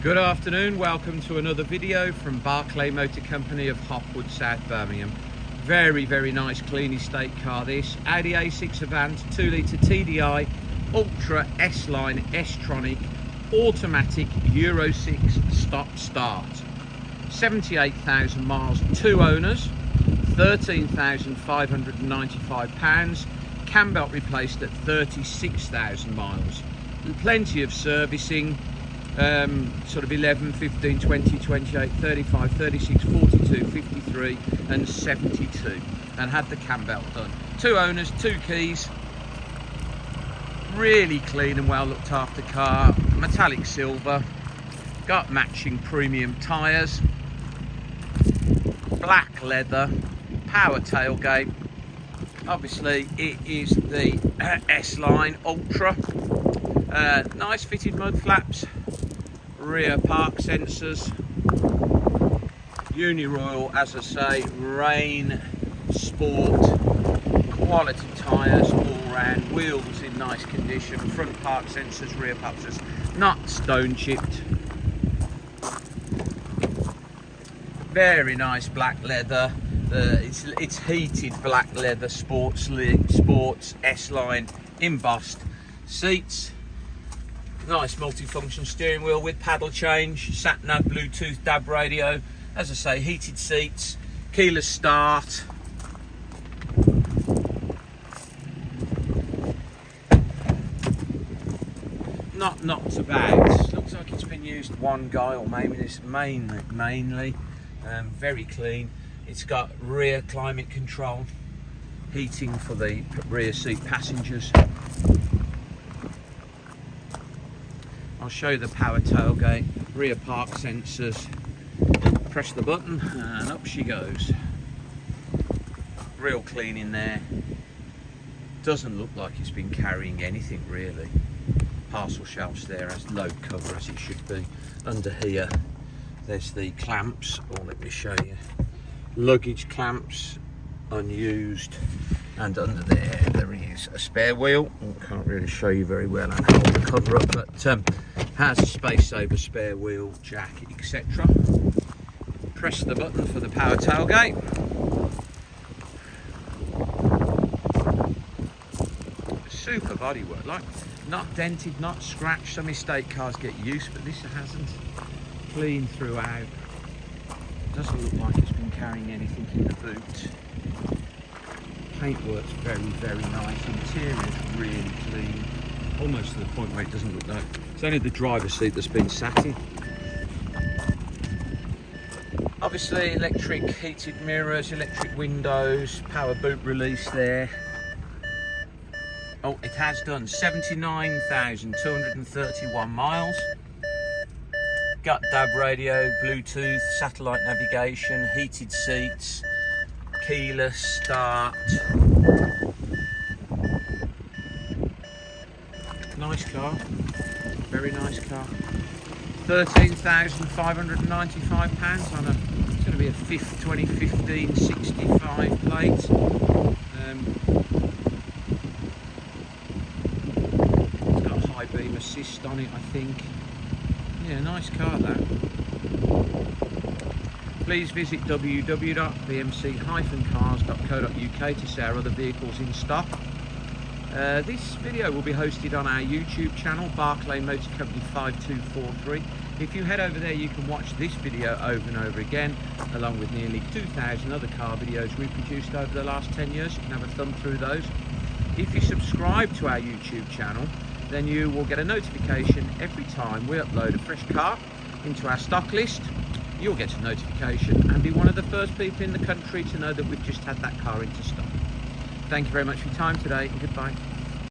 Good afternoon, welcome to another video from Barclay Motor Company of Hopwood, South Birmingham. Very nice clean estate car this. Audi A6 Avant 2 litre TDI Ultra S-Line S-Tronic automatic Euro 6 stop start. 78,000 miles, 2 owners, £13,595, cam belt replaced at 36,000 miles. Plenty of servicing. Sort of 11, 15, 20, 28, 35, 36, 42, 53 and 72, and had the cam belt done. 2 owners, 2 keys, really clean and well looked after car. Metallic silver, got matching premium tyres, black leather, power tailgate. Obviously it is the S-Line Ultra. Nice fitted mud flaps, rear park sensors, Uniroyal, as I say, rain, sport, quality tyres all round, wheels in nice condition, front park sensors, rear park sensors, not stone chipped. Very nice black leather. It's heated black leather sports S-Line embossed seats. Nice multifunction steering wheel with paddle change, sat nav, Bluetooth, DAB radio. As I say, heated seats, keyless start. Not knocked about. Looks like it's been used one guy, or maybe this mainly. Very clean. It's got rear climate control, heating for the rear seat passengers. I'll show you the power tailgate, rear park sensors. Press the button and up she goes. Real clean in there. Doesn't look like it's been carrying anything really. Parcel shelves there, as load cover as it should be. Under here there's the clamps, or let me show you. Luggage clamps, unused. And under there is a spare wheel. I can't really show you very well and hold the cover up, but has a space saver spare wheel, jack, etc. Press the button for the power tailgate. Super bodywork, like not dented, not scratched. Some estate cars get used, but this hasn't. Clean throughout. Doesn't look like it's been carrying anything in the boot. Paintwork's very nice. Interior's really clean, almost to the point where it doesn't look like it's only the driver's seat that's been sat in. Obviously electric heated mirrors, electric windows, power boot release there. Oh, it has done 79,231 miles. Got DAB radio, Bluetooth, satellite navigation, heated seats, keyless start. Nice car, very nice car. £13,595 on it's going to be a 2015 65 plate. It's got high beam assist on it, I think. Yeah, nice car that. Please visit www.bmc-cars.co.uk to see our other vehicles in stock. This video will be hosted on our YouTube channel, Barclay Motor Company 5243. If you head over there, you can watch this video over and over again, along with nearly 2,000 other car videos we've produced over the last 10 years. You can have a thumb through those. If you subscribe to our YouTube channel, then you will get a notification every time we upload a fresh car into our stock list. You'll get a notification and be one of the first people in the country to know that we've just had that car into stock. Thank you very much for your time today, and goodbye.